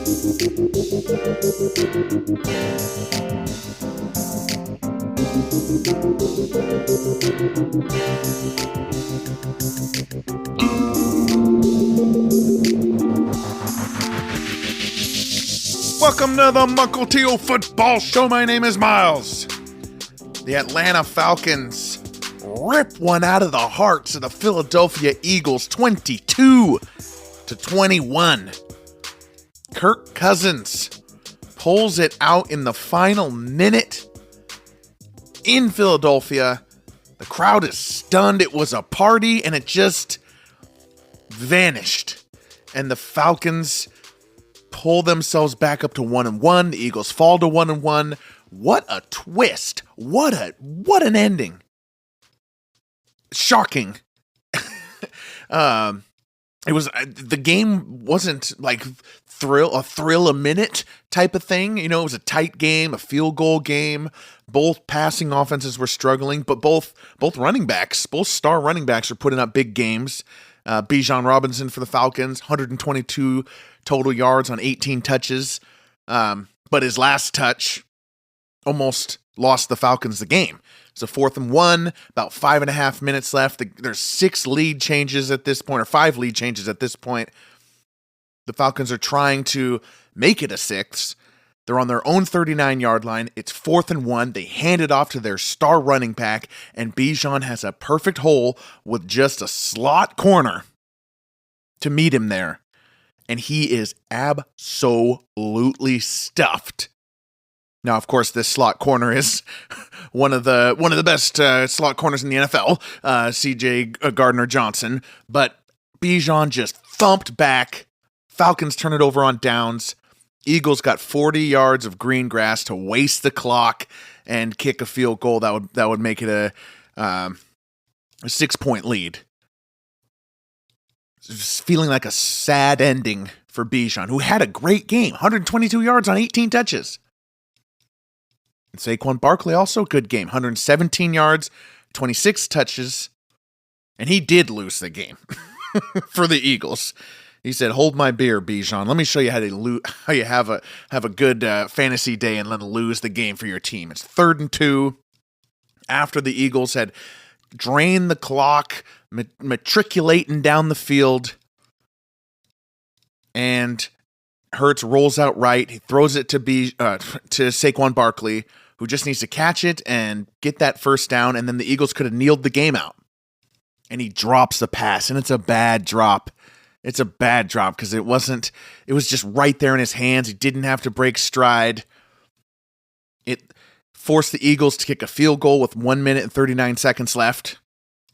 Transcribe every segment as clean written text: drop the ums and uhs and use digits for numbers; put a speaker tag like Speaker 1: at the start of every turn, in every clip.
Speaker 1: Welcome to the Mukilteo Football Show. My name is Miles. The Atlanta Falcons rip one out of the hearts of the Philadelphia Eagles, 22-21. Kirk Cousins pulls it out in the final minute in Philadelphia. The crowd is stunned. It was a party, and it just vanished. And the Falcons pull themselves back up to 1-1. The Eagles fall to 1-1. What a twist. What an ending. Shocking. It was, the game wasn't like a thrill a minute type of thing. You know, it was a tight game, a field goal game. Both passing offenses were struggling, but both running backs, both star running backs are putting up big games. Bijan Robinson for the Falcons, 122 total yards on 18 touches. But his last touch almost lost the Falcons the game. It's a 4th and 1, about 5.5 minutes left. There's 6 lead changes at this point, or 5 lead changes at this point. The Falcons are trying to make it a 6th. They're on their own 39-yard line. It's 4th and 1. They hand it off to their star running back, and Bijan has a perfect hole with just a slot corner to meet him there. And he is absolutely stuffed. Now, of course, this slot corner is one of the best slot corners in the NFL, C.J. Gardner-Johnson. But Bijan just thumped back. Falcons turn it over on downs. Eagles got 40 yards of green grass to waste the clock and kick a field goal that would make it a 6-point lead. Just feeling like a sad ending for Bijan, who had a great game, 122 yards on 18 touches. And Saquon Barkley, also good game, 117 yards, 26 touches, and he did lose the game for the Eagles. He said, "Hold my beer, Bijan. Let me show you how you have a good fantasy day and then lose the game for your team." It's 3rd and 2 after the Eagles had drained the clock, matriculating down the field, and Hurts rolls out right. He throws it to Saquon Barkley, who just needs to catch it and get that first down, and then the Eagles could have kneeled the game out. And he drops the pass, and it's a bad drop. It's a bad drop because it was just right there in his hands. He didn't have to break stride. It forced the Eagles to kick a field goal with 1 minute and 39 seconds left.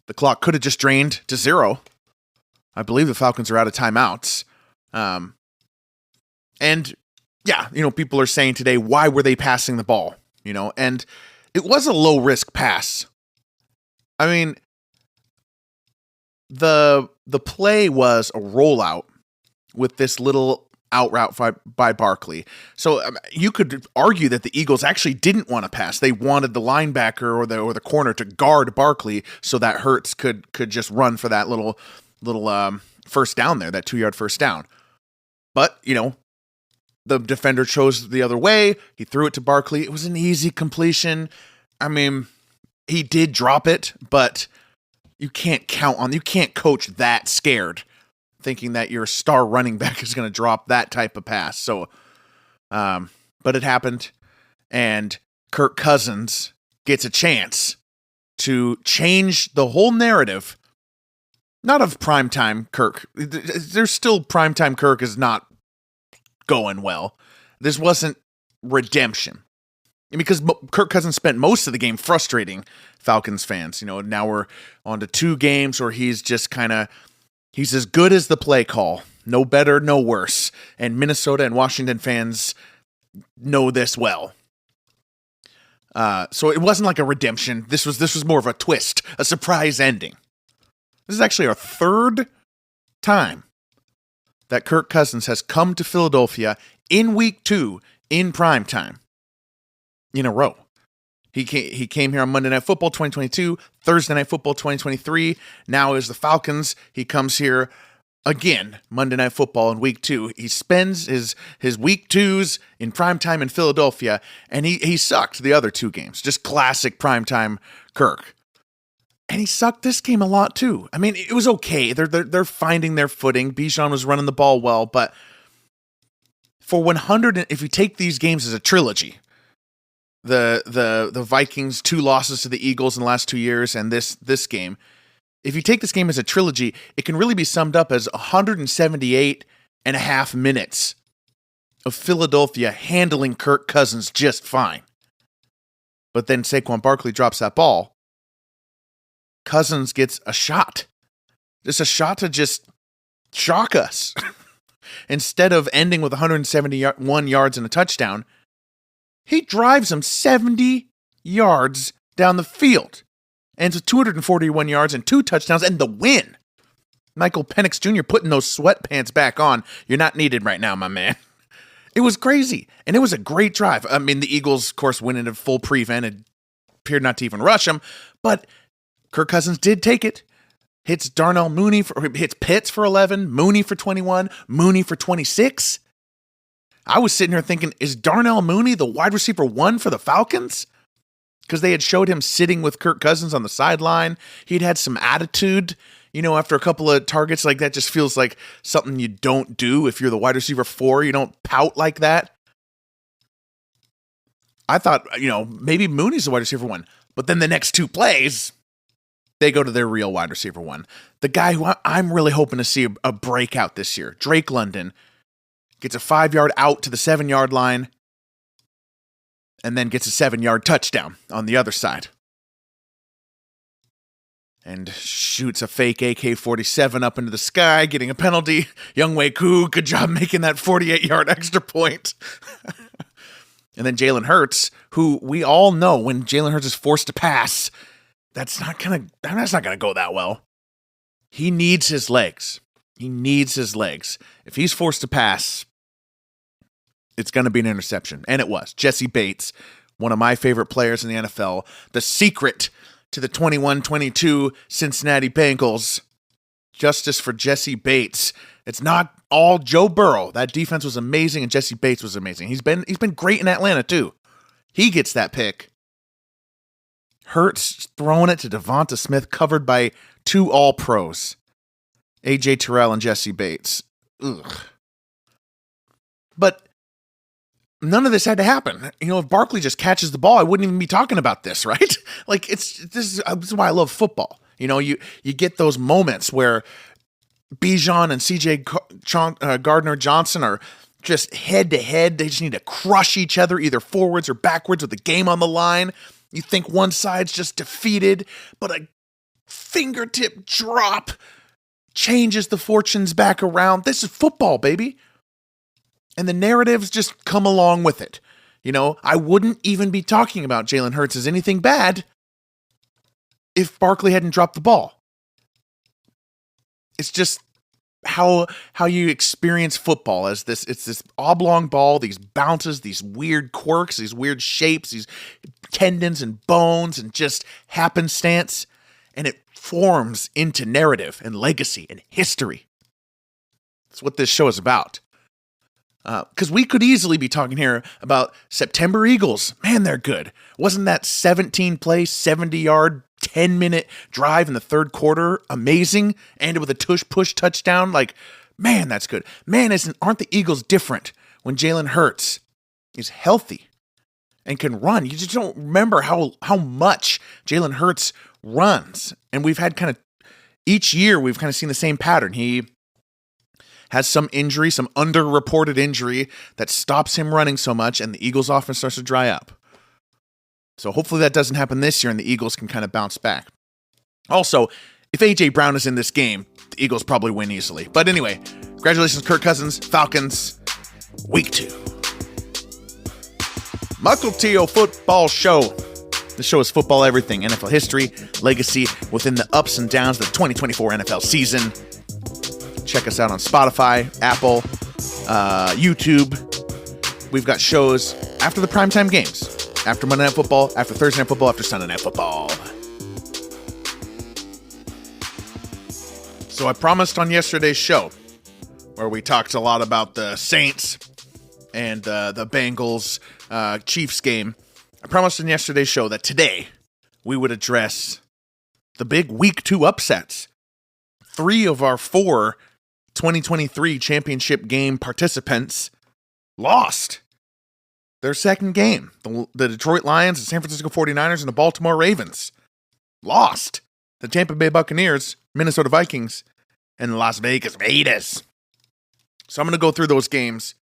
Speaker 1: The clock could have just drained to 0. I believe the Falcons are out of timeouts. And yeah, people are saying today, why were they passing the ball? And it was a low risk pass. I mean, the play was a rollout with this little out route by Barkley. So you could argue that the Eagles actually didn't want to pass. They wanted the linebacker or the corner to guard Barkley so that Hurts could just run for that little first down there, that 2-yard first down. But, the defender chose the other way. He threw it to Barkley. It was an easy completion. I mean, he did drop it, but you can't coach that scared, thinking that your star running back is going to drop that type of pass. So, but it happened, and Kirk Cousins gets a chance to change the whole narrative. Not of primetime Kirk. There's still primetime Kirk is not going well. This wasn't redemption. Because Kirk Cousins spent most of the game frustrating Falcons fans. Now we're on to 2 games where he's just he's as good as the play call. No better, no worse. And Minnesota and Washington fans know this well. So it wasn't like a redemption. This was more of a twist, a surprise ending. This is actually our 3rd time that Kirk Cousins has come to Philadelphia in week 2 in primetime in a row. He came here on Monday Night Football 2022, Thursday Night Football 2023. Now is the Falcons. He comes here again, Monday Night Football in week 2. He spends his week 2s in primetime in Philadelphia, and he sucked the other 2 games. Just classic primetime Kirk. And he sucked this game a lot too. I mean, it was okay. They're finding their footing. Bijan was running the ball well, but for 100, if you take these games as a trilogy, the Vikings 2 losses to the Eagles in the last 2 years, and this game, if you take this game as a trilogy, it can really be summed up as 178 and a half minutes of Philadelphia handling Kirk Cousins just fine. But then Saquon Barkley drops that ball. Cousins gets a shot. Just a shot to just shock us. Instead of ending with 171 yards and a touchdown, he drives him 70 yards down the field. Ends with 241 yards and 2 touchdowns and the win. Michael Penix Jr. putting those sweatpants back on. You're not needed right now, my man. It was crazy. And it was a great drive. I mean, the Eagles, of course, went into full prevent and appeared not to even rush him. But Kirk Cousins did take it. Hits hits Pitts for 11, Mooney for 21, Mooney for 26. I was sitting here thinking, is Darnell Mooney the wide receiver 1 for the Falcons? Because they had showed him sitting with Kirk Cousins on the sideline. He'd had some attitude, after a couple of targets. Like, that just feels like something you don't do if you're the wide receiver 4. You don't pout like that. I thought, maybe Mooney's the wide receiver 1. But then the next 2 plays, they go to their real wide receiver 1. The guy who I'm really hoping to see a breakout this year, Drake London, gets a 5-yard out to the 7-yard line, and then gets a 7-yard touchdown on the other side. And shoots a fake AK-47 up into the sky, getting a penalty. Younghoe Koo, good job making that 48-yard extra point. And then Jalen Hurts, who we all know when Jalen Hurts is forced to pass, that's not gonna go that well. He needs his legs. If he's forced to pass, it's going to be an interception. And it was. Jesse Bates, one of my favorite players in the NFL, the secret to the 21-22 Cincinnati Bengals. Justice for Jesse Bates. It's not all Joe Burrow. That defense was amazing, and Jesse Bates was amazing. He's been great in Atlanta, too. He gets that pick. Hurts throwing it to Devonta Smith, covered by 2 All-Pros. A.J. Terrell and Jesse Bates. Ugh. But none of this had to happen. If Barkley just catches the ball, I wouldn't even be talking about this, right? Like, this is why I love football. You get those moments where Bijan and C.J. Gardner-Johnson are just head-to-head. They just need to crush each other, either forwards or backwards with the game on the line. You think one side's just defeated, but a fingertip drop changes the fortunes back around. This is football, baby. And the narratives just come along with it. I wouldn't even be talking about Jalen Hurts as anything bad if Barkley hadn't dropped the ball. It's just how you experience football as this. It's this oblong ball, these bounces, these weird quirks, these weird shapes, these tendons and bones, and just happenstance, and it forms into narrative and legacy and history. That's what this show is about. Because we could easily be talking here about September Eagles. Man, they're good. Wasn't that 17-play, 70-yard, 10-minute drive in the third quarter amazing? Ended with a tush-push touchdown. Like, man, that's good. Man, aren't the Eagles different when Jalen Hurts is healthy and can run? You just don't remember how much Jalen Hurts runs. And we've had each year we've kind of seen the same pattern. He has some injury, some underreported injury that stops him running so much, and the Eagles' offense starts to dry up. So hopefully that doesn't happen this year, and the Eagles can kind of bounce back. Also, if A.J. Brown is in this game, the Eagles probably win easily. But anyway, congratulations, Kirk Cousins, Falcons, week 2. Mukilteo Football Show. This show is football everything, NFL history, legacy, within the ups and downs of the 2024 NFL season. Check us out on Spotify, Apple, YouTube. We've got shows after the primetime games. After Monday Night Football, after Thursday Night Football, after Sunday Night Football. So I promised on yesterday's show, where we talked a lot about the Saints and the Bengals Chiefs game, I promised in yesterday's show that today we would address the big Week 2 upsets. 3 of our 4 2023 championship game participants lost their second game. The Detroit Lions, the San Francisco 49ers, and the Baltimore Ravens lost. The Tampa Bay Buccaneers, Minnesota Vikings, and the Las Vegas Raiders. So I'm going to go through those games.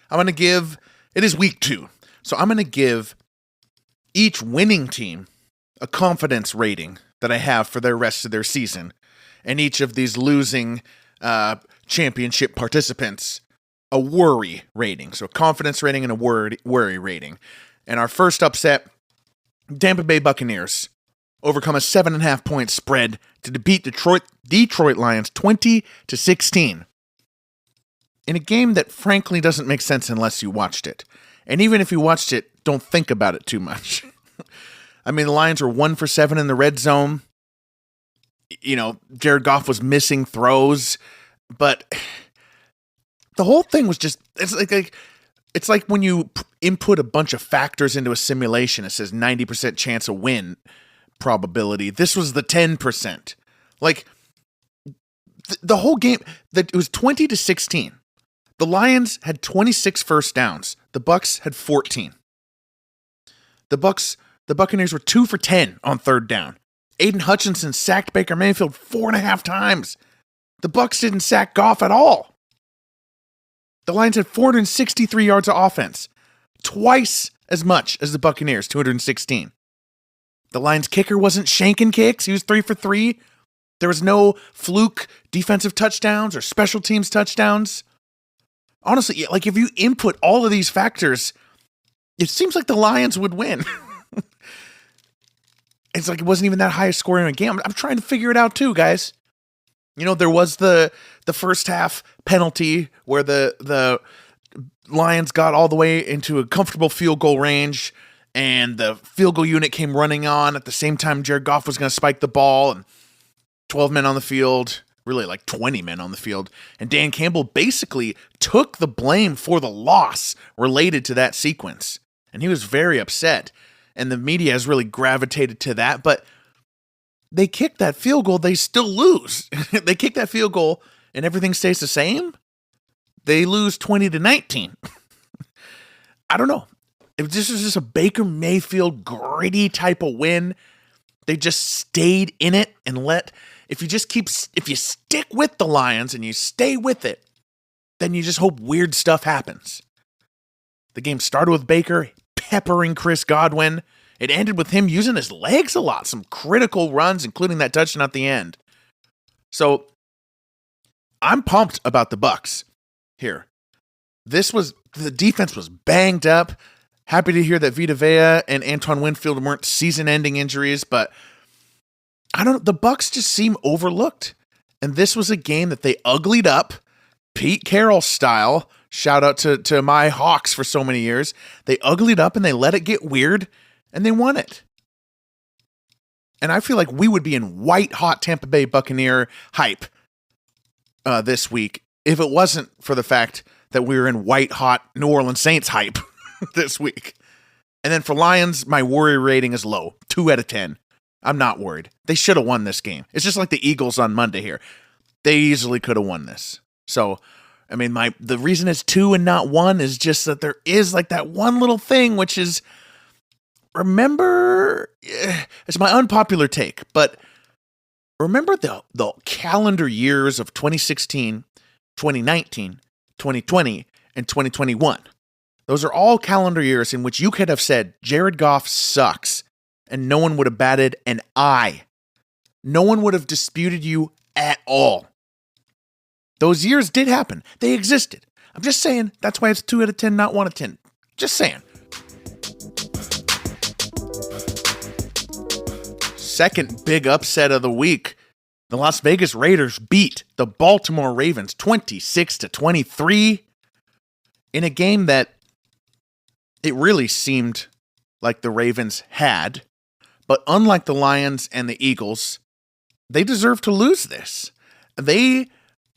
Speaker 1: It is week 2. So I'm going to give each winning team a confidence rating that I have for the rest of their season. And each of these losing championship participants a worry rating. So a confidence rating and a worry rating. And our first upset, Tampa Bay Buccaneers overcome a 7.5 point spread to defeat Detroit Lions 20-16. In a game that frankly doesn't make sense unless you watched it. And even if you watched it, don't think about it too much. I mean, the Lions were 1 for 7 in the red zone. You know, Jared Goff was missing throws, but the whole thing was just, it's like when you input a bunch of factors into a simulation, it says 90% chance of win probability. This was the 10%. Like, the whole game, it was 20-16. The Lions had 26 first downs. The Bucs had 14. The Buccaneers were 2 for 10 on third down. Aiden Hutchinson sacked Baker Mayfield 4.5 times. The Bucs didn't sack Goff at all. The Lions had 463 yards of offense. Twice as much as the Buccaneers, 216. The Lions kicker wasn't shanking kicks. He was 3 for 3. There was no fluke defensive touchdowns or special teams touchdowns. Honestly, like if you input all of these factors, it seems like the Lions would win. It's like it wasn't even that high a score in a game. I'm trying to figure it out too, guys. You know, there was the first half penalty where the Lions got all the way into a comfortable field goal range, and the field goal unit came running on at the same time Jared Goff was going to spike the ball, and 12 men on the field, really like 20 men on the field, and Dan Campbell basically took the blame for the loss related to that sequence, and he was very upset, and the media has really gravitated to that, but they kick that field goal, they still lose. They kick that field goal, and everything stays the same? They lose 20-19. I don't know. If this was just a Baker Mayfield gritty type of win, they just stayed in it and if you stick with the Lions and you stay with it, then you just hope weird stuff happens. The game started with Baker peppering Chris Godwin. It ended with him using his legs a lot, some critical runs, including that touchdown at the end. So I'm pumped about the Bucs here. The defense was banged up. Happy to hear that Vita Vea and Antoine Winfield weren't season-ending injuries, but the Bucs just seem overlooked. And this was a game that they uglied up, Pete Carroll style. Shout out to my Hawks for so many years. They uglied up and they let it get weird, and they won it. And I feel like we would be in white-hot Tampa Bay Buccaneer hype this week if it wasn't for the fact that we were in white-hot New Orleans Saints hype this week. And then for Lions, my worry rating is low, 2 out of 10. I'm not worried. They should have won this game. It's just like the Eagles on Monday here. They easily could have won this. So, I mean, the reason it's 2 and not 1 is just that there is like that one little thing, which is, remember, it's my unpopular take, but remember the calendar years of 2016, 2019, 2020, and 2021. Those are all calendar years in which you could have said, Jared Goff sucks, and no one would have batted an eye. No one would have disputed you at all. Those years did happen. They existed. I'm just saying, that's why it's 2 out of 10, not 1 out of 10. Just saying. Second big upset of the week. The Las Vegas Raiders beat the Baltimore Ravens 26-23 in a game that it really seemed like the Ravens had. But unlike the Lions and the Eagles, they deserve to lose this. they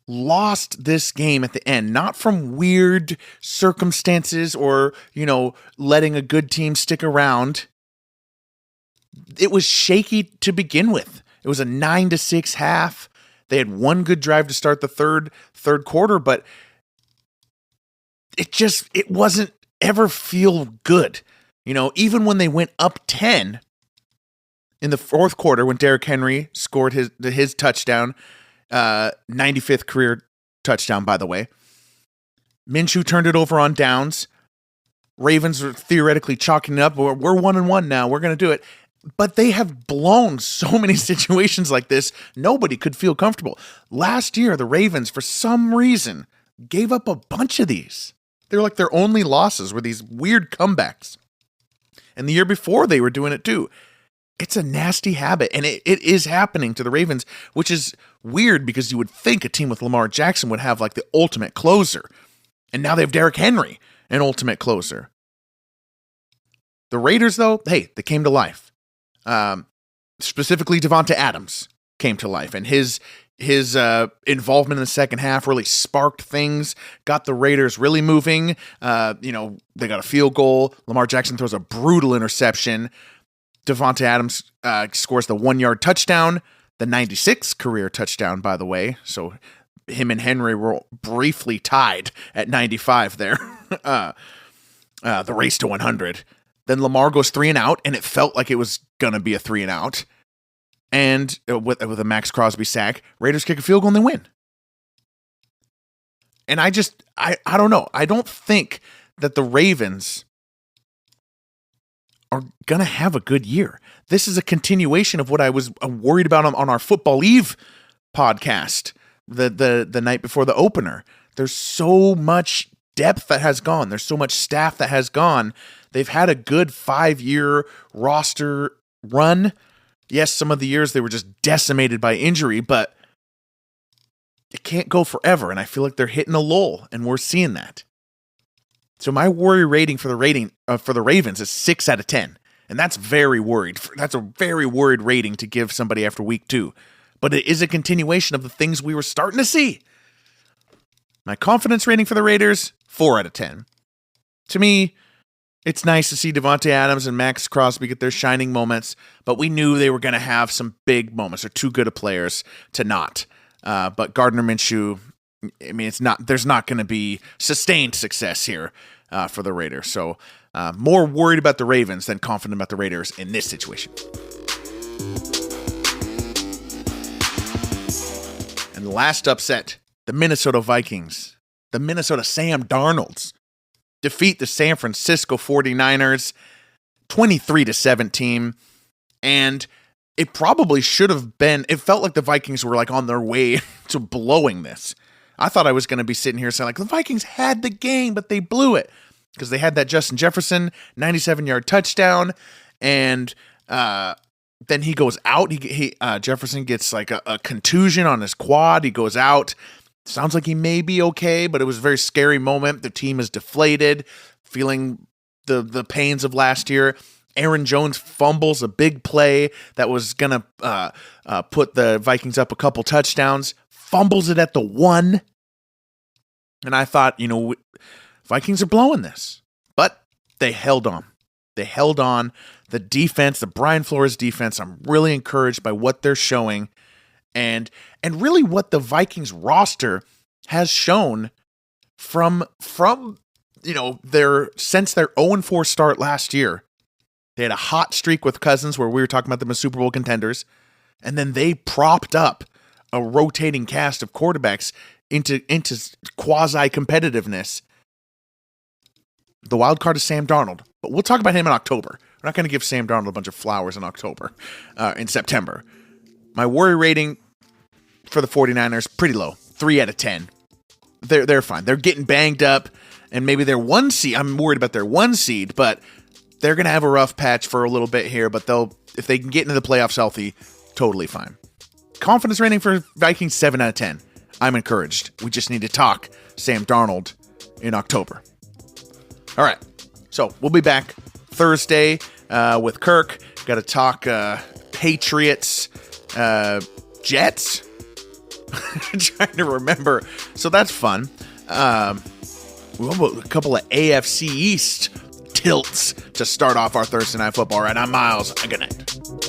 Speaker 1: lost this game at the end, not from weird circumstances or, letting a good team stick around. It was shaky to begin with. It was a 9-6 half. They had one good drive to start the third quarter, but it wasn't ever feel good. Even when they went up 10 in the fourth quarter, when Derrick Henry scored his touchdown, 95th career touchdown, by the way. Minshew turned it over on downs. Ravens were theoretically chalking it up. We're 1-1 now. We're going to do it. But they have blown so many situations like this, nobody could feel comfortable. Last year, the Ravens, for some reason, gave up a bunch of these. They're like their only losses were these weird comebacks. And the year before, they were doing it too. It's a nasty habit, and it is happening to the Ravens, which is weird because you would think a team with Lamar Jackson would have like the ultimate closer. And now they have Derrick Henry, an ultimate closer. The Raiders, though, hey, they came to life. Specifically, Davante Adams came to life, and his involvement in the second half really sparked things, got the Raiders really moving. They got a field goal. Lamar Jackson throws a brutal interception. Davante Adams scores the 1-yard touchdown, the 96th career touchdown, by the way. So him and Henry were briefly tied at 95 there. The race to 100. Then Lamar goes 3 and out, and it felt like it was going to be a 3 and out. And with a Max Crosby sack, Raiders kick a field goal and they win. And I don't know. I don't think that the Ravens are going to have a good year. This is a continuation of what I was worried about on our Football Eve podcast the night before the opener. There's so much depth that has gone. There's so much staff that has gone. They've had a good 5-year roster run. Yes, some of the years they were just decimated by injury, but it can't go forever, and I feel like they're hitting a lull, and we're seeing that. So my worry rating for the Ravens is 6 out of 10, and that's very worried. That's a very worried rating to give somebody after week 2, but it is a continuation of the things we were starting to see. My confidence rating for the Raiders, 4 out of 10. To me, it's nice to see Davante Adams and Max Crosby get their shining moments, but we knew they were going to have some big moments. They're too good of players to not. But Gardner Minshew, I mean, there's not going to be sustained success here for the Raiders. So more worried about the Ravens than confident about the Raiders in this situation. And the last upset, the Minnesota Vikings, the Minnesota Sam Darnolds, defeat the San Francisco 49ers 23-17. And it probably should have been, it felt like the Vikings were like on their way to blowing this. I thought I was going to be sitting here saying like the Vikings had the game, but they blew it because they had that Justin Jefferson 97-yard touchdown. And then he goes out. Jefferson gets like a contusion on his quad. He goes out. Sounds like he may be okay, but it was a very scary moment. The team is deflated, feeling the pains of last year. Aaron Jones fumbles a big play that was going to put the Vikings up a couple touchdowns, fumbles it at the 1. And I thought, Vikings are blowing this. But they held on. They held on. The defense, the Brian Flores defense, I'm really encouraged by what they're showing. And really what the Vikings roster has shown from their 0-4 start last year. They had a hot streak with Cousins where we were talking about them as Super Bowl contenders, and then they propped up a rotating cast of quarterbacks into quasi-competitiveness. The wild card is Sam Darnold, but we'll talk about him in October. We're not going to give Sam Darnold a bunch of flowers in September. My worry rating for the 49ers, pretty low, 3 out of 10. They're fine. They're getting banged up, and maybe they're 1 seed. I'm worried about their 1 seed, but they're going to have a rough patch for a little bit here, but if they can get into the playoffs healthy, totally fine. Confidence rating for Vikings, 7 out of 10. I'm encouraged. We just need to talk Sam Darnold in October. All right, so we'll be back Thursday with Kirk. Got to talk Patriots, Jets. trying to remember. So that's fun. We have a couple of AFC East tilts to start off our Thursday Night Football. Right, I'm Miles. Good night.